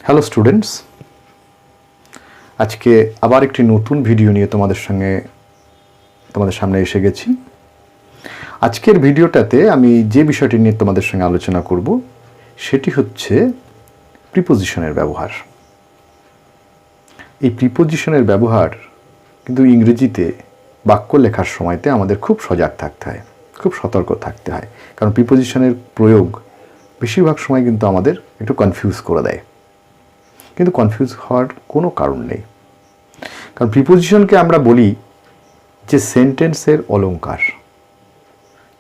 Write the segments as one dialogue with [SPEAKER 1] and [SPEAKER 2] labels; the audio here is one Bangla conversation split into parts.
[SPEAKER 1] হ্যালো স্টুডেন্টস, আজকে আবার একটি নতুন ভিডিও নিয়ে তোমাদের সামনে এসে গেছি। আজকের ভিডিওটাতে আমি যে বিষয়টি নিয়ে তোমাদের সঙ্গে আলোচনা করব সেটি হচ্ছে প্রিপোজিশনের ব্যবহার। এই প্রিপোজিশনের ব্যবহার কিন্তু ইংরেজিতে বাক্য লেখার সময়তে আমাদের খুব সজাগ থাকতে হয়, খুব সতর্ক থাকতে হয়, কারণ প্রিপোজিশনের প্রয়োগ বেশিরভাগ সময় কিন্তু আমাদের একটু কনফিউজ করে দেয়। কিন্তু কনফিউজ হওয়ার কোনো কারণ নেই, কারণ প্রিপোজিশনকে আমরা বলি যে সেন্টেন্সের অলংকার।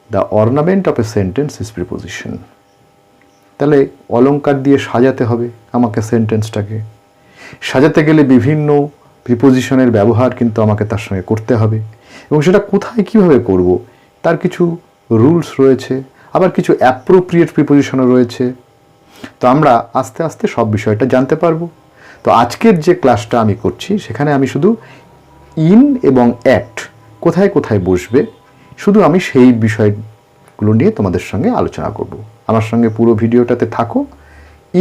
[SPEAKER 1] The ornament of a sentence is preposition. তাহলে অলংকার দিয়ে সাজাতে হবে আমাকে সেন্টেন্সটাকে। সাজাতে গেলে বিভিন্ন প্রিপোজিশনের ব্যবহার কিন্তু আমাকে তার সঙ্গে করতে হবে, এবং সেটা কোথায় কীভাবে করব তার কিছু রুলস রয়েছে, আবার কিছু অ্যাপ্রোপ্রিয়েট প্রিপোজিশনও রয়েছে। তো আমরা আস্তে আস্তে সব বিষয়টা জানতে পারবো। তো আজকের যে ক্লাসটা আমি করছি সেখানে আমি শুধু ইন এবং অ্যাট কোথায় কোথায় বসবে শুধু আমি সেই বিষয়গুলো নিয়ে তোমাদের সঙ্গে আলোচনা করব। আমার সঙ্গে পুরো ভিডিওটাতে থাকো।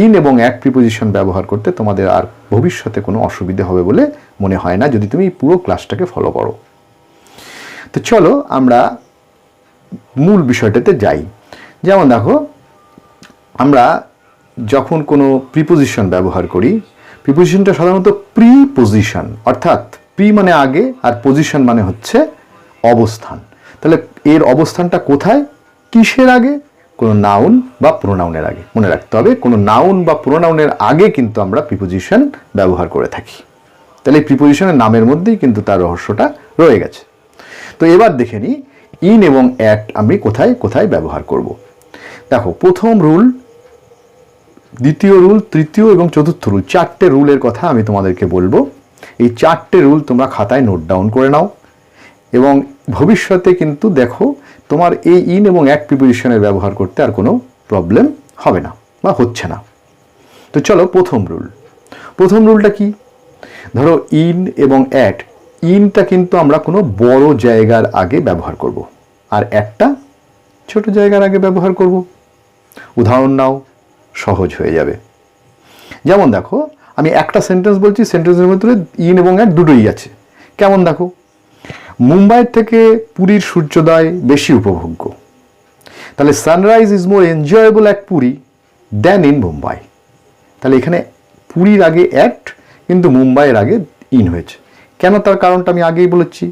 [SPEAKER 1] ইন এবং অ্যাট প্রিপোজিশন ব্যবহার করতে তোমাদের আর ভবিষ্যতে কোনো অসুবিধে হবে বলে মনে হয় না যদি তুমি পুরো ক্লাসটাকে ফলো করো। তো চলো আমরা মূল বিষয়টাতে যাই। যেমন দেখো, আমরা যখন কোনো প্রিপোজিশন ব্যবহার করি, প্রিপোজিশনটা সাধারণত প্রিপোজিশন, অর্থাৎ প্রি মানে আগে আর পজিশন মানে হচ্ছে অবস্থান। তাহলে এর অবস্থানটা কোথায়, কিসের আগে? কোনো নাউন বা প্রোনাউনের আগে। মনে রাখতে হবে, কোনো নাউন বা প্রোনাউনের আগে কিন্তু আমরা প্রিপোজিশন ব্যবহার করে থাকি। তাহলে এই প্রিপোজিশনের নামের মধ্যেই কিন্তু তার রহস্যটা রয়ে গেছে। তো এবার দেখে নিই ইন এবং অ্যাট আমি কোথায় কোথায় ব্যবহার করব। দেখো, প্রথম রুল, দ্বিতীয় রুল, তৃতীয় এবং চতুর্থ রুল, চারটে রুলের কথা আমি তোমাদেরকে বলবো। এই চারটে রুল তোমরা খাতায় নোট ডাউন করে নাও, এবং ভবিষ্যতে কিন্তু দেখো তোমার এই ইন এবং অ্যাট প্রিপোজিশনের ব্যবহার করতে আর কোনো প্রবলেম হবে না বা হচ্ছে না। তো চলো, প্রথম রুলটা কি? ধরো ইন এবং অ্যাট, ইনটা কিন্তু আমরা কোনো বড় জায়গার আগে ব্যবহার করব, আর অ্যাটটা ছোট জায়গার আগে ব্যবহার করব। উদাহরণ নাও, সহজ হয়ে যাবে। যেমন দেখো, আমি একটা সেন্টেন্স বলছি, সেন্টেন্সের ভিতরে ইন এবং অ্যাট দুটোই আছে। কেমন দেখো, মুম্বাইয়ের থেকে পুরীর সূর্যোদয় বেশি উপভোগ্য। তাহলে sunrise is more enjoyable at Puri than in Mumbai. তাহলে এখানে পুরীর আগে অ্যাট, কিন্তু মুম্বাইয়ের আগে ইন হয়েছে। কেন? তার কারণটা আমি আগেই বলেছি,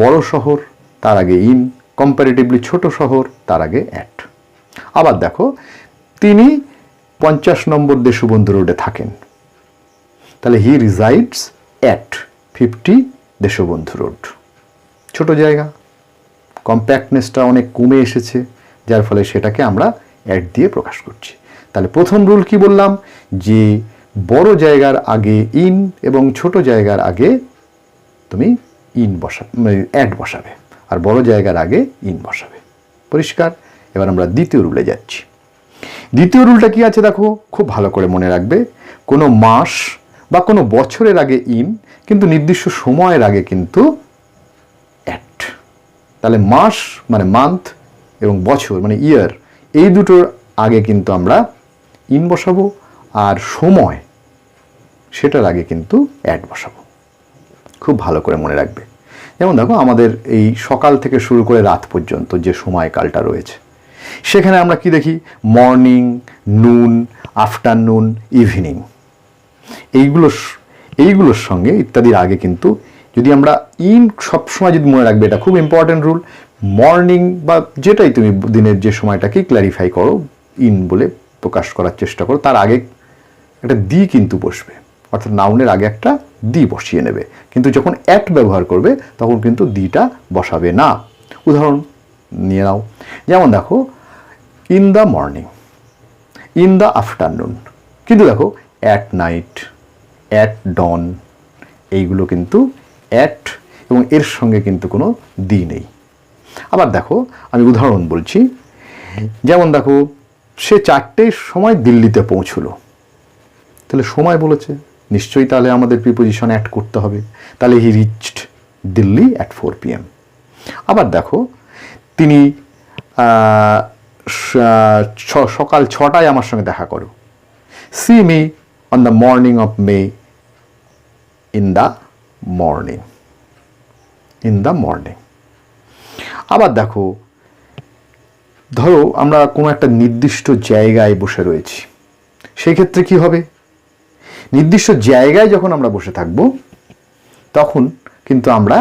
[SPEAKER 1] বড় শহর তার আগে ইন, কম্পারেটিভলি ছোট শহর তার আগে অ্যাট। আবার দেখো, তিনি 50 নম্বর দেশবন্ধু রোডে থাকেন। তাহলে হি রিজাইডস অ্যাট 50 দেশবন্ধু রোড। ছোট জায়গা, কম্প্যাক্টনেসটা অনেক কমে এসেছে, যার ফলে সেটাকে আমরা অ্যাট দিয়ে প্রকাশ করছি। তাহলে প্রথম রুল কি বললাম, যে বড় জায়গার আগে ইন এবং ছোট জায়গার আগে তুমি অ্যাট বসাবে, আর বড় জায়গার আগে ইন বসাবে। পরিষ্কার? এবার আমরা দ্বিতীয় রুলে যাচ্ছি। দ্বিতীয় রুলটা কি আছে দেখো, খুব ভালো করে মনে রাখবে। কোনো মাস বা কোনো বছরের আগে ইন, কিন্তু নির্দিষ্ট সময়ের আগে কিন্তু অ্যাট। তাহলে মাস মানে মান্থ এবং বছর মানে ইয়ার, এই দুটোর আগে কিন্তু আমরা ইন বসাবো, আর সময় সেটার আগে কিন্তু অ্যাট বসাবো। খুব ভালো করে মনে রাখবে। যেমন দেখো, আমাদের এই সকাল থেকে শুরু করে রাত পর্যন্ত যে সময়কালটা রয়েছে, সেখানে আমরা কি দেখি? মর্নিং, নুন, আফটারনুন, ইভিনিং, এইগুলোর সঙ্গে ইত্যাদির আগে কিন্তু যদি আমরা ইন সবসময় যদি মনে রাখবে, এটা খুব ইম্পর্টেন্ট রুল। মর্নিং বা যেটাই তুমি দিনের যে সময়টাকে ক্ল্যারিফাই করো, ইন বলে প্রকাশ করার চেষ্টা করো, তার আগে একটা দি কিন্তু বসবে, অর্থাৎ নাউনের আগে একটা দি বসিয়ে নেবে। কিন্তু যখন অ্যাট ব্যবহার করবে তখন কিন্তু দিটা বসাবে না। উদাহরণ নিয়ে নাও। যেমন দেখো, in the morning, in the afternoon, কিন্তু দেখো অ্যাট নাইট, অ্যাট ডন, এইগুলো কিন্তু অ্যাট এবং এর সঙ্গে কিন্তু কোনো দি নেই। আবার দেখো, আমি উদাহরণ বলছি। যেমন দেখো, সে 4টের সময় দিল্লিতে পৌঁছলো। তাহলে সময় বলেছে, নিশ্চয়ই তাহলে আমাদের প্রিপোজিশন অ্যাড করতে হবে। তাহলে he reached Delhi at 4 PM। আবার দেখো, তিনি সকাল 6টায় আমার সঙ্গে দেখা করো। See me on the morning of May, in the morning, in the morning. আবার দেখো, ধরো আমরা কোনো একটা নির্দিষ্ট জায়গায় বসে রয়েছি, সেই ক্ষেত্রে কি হবে? নির্দিষ্ট জায়গায় যখন আমরা বসে থাকব তখন কিন্তু আমরা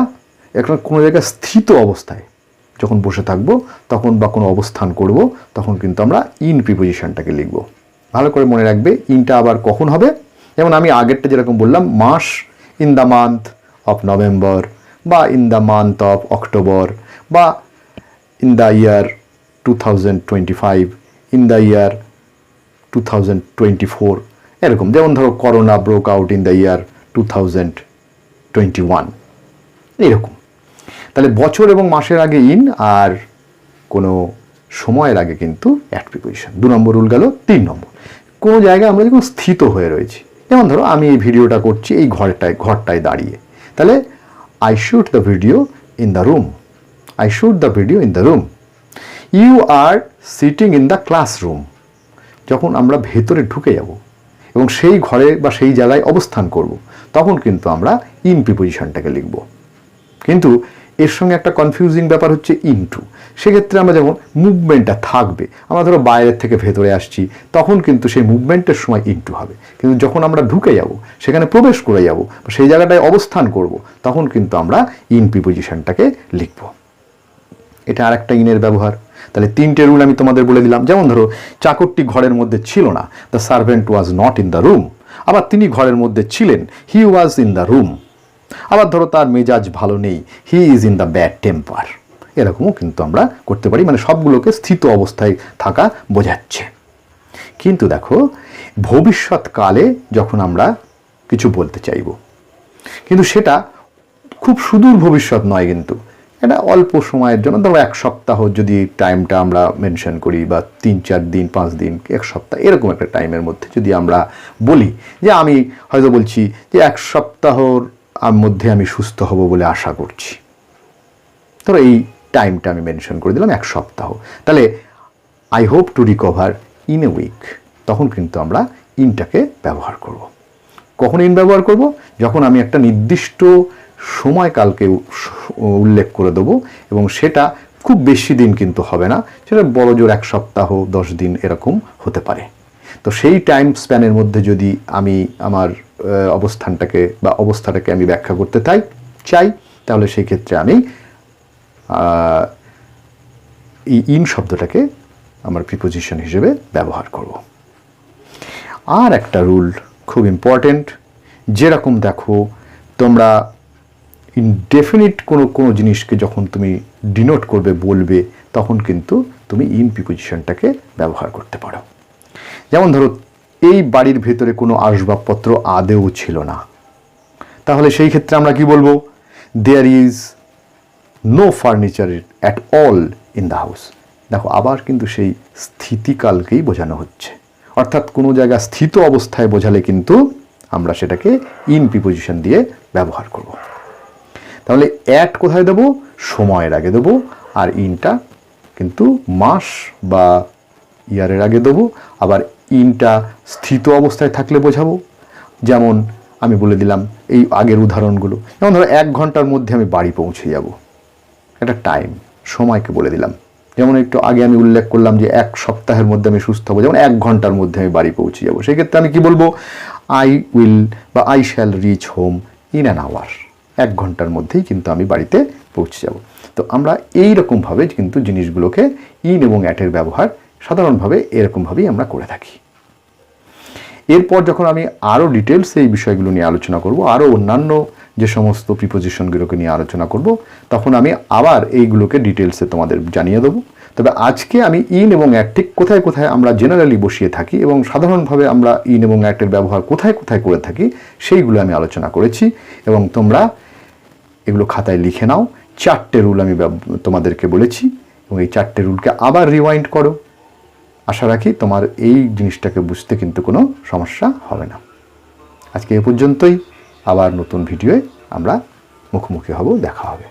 [SPEAKER 1] একটা কোনো জায়গায় স্থিত অবস্থায় যখন বসে থাকব তখন বা কোনো অবস্থান করব তখন কিন্তু আমরা ইন প্রিপোজিশনটাকে লিখব। ভালো করে মনে রাখবে ইনটা আবার কখন হবে। যেমন আমি আগেরটা যেরকম বললাম, মাস, in the month of November, বা in the month of October, বা in the year 2025, in the year 2024, এরকম। যেমন ধরো corona broke out in the year 2021, এরকম। তাহলে বছর এবং মাসের আগে ইন, আর কোনো সময়ের আগে কিন্তু অ্যাট প্রিপোজিশন। 2 নম্বর রুল গেল। 3 নম্বর, কোনো জায়গায় আমরা যখন স্থিত হয়ে রয়েছি, যেমন ধরো আমি এই ভিডিওটা করছি এই ঘরটায় দাঁড়িয়ে, তাহলে I shoot the video in the room, I shoot the video in the room. You are sitting in the classroom, যখন আমরা ভেতরে ঢুকে যাব এবং সেই ঘরে বা সেই জায়গায় অবস্থান করব তখন কিন্তু আমরা ইন প্রিপোজিশনটাকে লিখব। কিন্তু এর সঙ্গে একটা কনফিউজিং ব্যাপার হচ্ছে ইনটু। সেক্ষেত্রে আমরা যেমন মুভমেন্টটা থাকবে, আমরা ধরো বাইরের থেকে ভেতরে আসছি তখন কিন্তু সেই মুভমেন্টের সময় ইনটু হবে, কিন্তু যখন আমরা ঢুকে যাব, সেখানে প্রবেশ করে যাব, সেই জায়গাটায় অবস্থান করব তখন কিন্তু আমরা ইন প্রিপোজিশনটাকে লিখব। এটা আর একটা ইনের ব্যবহার। তাহলে 3টে রুল আমি তোমাদের বলে দিলাম। যেমন ধরো চাকরটি ঘরের মধ্যে ছিল না, the servant was not in the room. আবার তিনি ঘরের মধ্যে ছিলেন, হি ওয়াজ ইন দ্য রুম। আবার ধরো তার মেজাজ ভালো নেই, he is in the bad temper. এরকমও কিন্তু আমরা করতে পারি, মানে সবগুলোকে স্থিত অবস্থায় থাকা বোঝাচ্ছে। কিন্তু দেখো, ভবিষ্যৎকালে যখন আমরা কিছু বলতে চাইব, কিন্তু সেটা খুব সুদূর ভবিষ্যৎ নয়, কিন্তু এটা অল্প সময়ের জন্য, ধরো 1 সপ্তাহ যদি টাইমটা আমরা মেনশন করি, বা 3-4 দিন, 5 দিন, 1 সপ্তাহ, এরকম একটা টাইমের মধ্যে যদি আমরা বলি যে আমি হয়তো বলছি যে 1 সপ্তাহর মধ্যে আমি সুস্থ হব বলে আশা করছি, ধরো এই টাইমটা আমি মেনশন করে দিলাম 1 সপ্তাহ, তাহলে I hope to recover in a week, তখন কিন্তু আমরা ইনটাকে ব্যবহার করব। কখন ইন ব্যবহার করব? যখন আমি একটা নির্দিষ্ট সময়কালকে উল্লেখ করে দেবো, এবং সেটা খুব বেশি দিন কিন্তু হবে না, সেটা বড় জোর 1 সপ্তাহ, 10 দিন এরকম হতে পারে। তো সেই টাইম স্প্যানের মধ্যে যদি আমি আমার অবস্থানটাকে বা অবস্থাটাকে আমি ব্যাখ্যা করতে চাই, তাহলে সেই ক্ষেত্রে আমি এই ইন শব্দটাকে আমার প্রিপোজিশন হিসেবে ব্যবহার করব। আর একটা রুল খুব ইম্পর্টেন্ট, যেরকম দেখো তোমরা ইনডেফিনিট কোনো জিনিসকে যখন তুমি ডিনোট করবে, বলবে, তখন কিন্তু তুমি ইন প্রিপোজিশনটাকে ব্যবহার করতে পারো। যেমন ধরো এই বাড়ির ভেতরে কোনো আসবাবপত্র আদেও ছিল না, তাহলে সেই ক্ষেত্রে আমরা কি বলবো? There is no furniture at all in the house. দেখো আবার কিন্তু সেই স্থিতিকালকেই বোঝানো হচ্ছে, অর্থাৎ কোনো জায়গা স্থিত অবস্থায় বোঝালে কিন্তু আমরা সেটাকে ইন প্রিপোজিশন দিয়ে ব্যবহার করব। তাহলে অ্যাট কোথায় দেবো? সময়ের আগে দেবো, আর ইনটা কিন্তু মাস বা ইয়ারের আগে দেবো। আবার ইনটা স্থিত অবস্থায় থাকলে বোঝাবো, যেমন আমি বলে দিলাম এই আগের উদাহরণগুলো। যেমন ধরো 1 ঘন্টার মধ্যে আমি বাড়ি পৌঁছে যাব, একটা টাইম, সময়কে বলে দিলাম। যেমন একটু আগে আমি উল্লেখ করলাম যে 1 সপ্তাহের মধ্যে আমি সুস্থ হবো, যেমন 1 ঘন্টার মধ্যে আমি বাড়ি পৌঁছে যাব। সেক্ষেত্রে আমি কি বলবো? আই উইল বা I shall reach home in an hour. 1 ঘন্টার মধ্যেই কিন্তু আমি বাড়িতে পৌঁছে যাব। তো আমরা এই রকমভাবে কিন্তু জিনিসগুলোকে ইন এবং অ্যাটের ব্যবহার সাধারণভাবে এরকমভাবেই আমরা করে থাকি। এরপর যখন আমি আরও ডিটেলস এই বিষয়গুলো নিয়ে আলোচনা করব, আরও অন্যান্য যে সমস্ত প্রিপোজিশনগুলোকে নিয়ে আলোচনা করব, তখন আমি আবার এইগুলোকে ডিটেলসে তোমাদের জানিয়ে দেবো। তবে আজকে আমি ইন এবং অ্যাট ঠিক কোথায় কোথায় আমরা জেনারেলি বসিয়ে থাকি এবং সাধারণভাবে আমরা ইন এবং অ্যাটের ব্যবহার কোথায় কোথায় করে থাকি সেইগুলো আমি আলোচনা করেছি, এবং তোমরা এগুলো খাতায় লিখে নাও। 4টে রুল আমি তোমাদেরকে বলেছি, এবং এই 4টে রুলকে আবার রিওয়াইন্ড করো। আশা রাখি তোমার এই জিনিসটাকে বুঝতে কিন্তু কোনো সমস্যা হবে না। আজকে এ পর্যন্তই, আবার নতুন ভিডিওয়ে আমরা মুখোমুখি হব, দেখা হবে।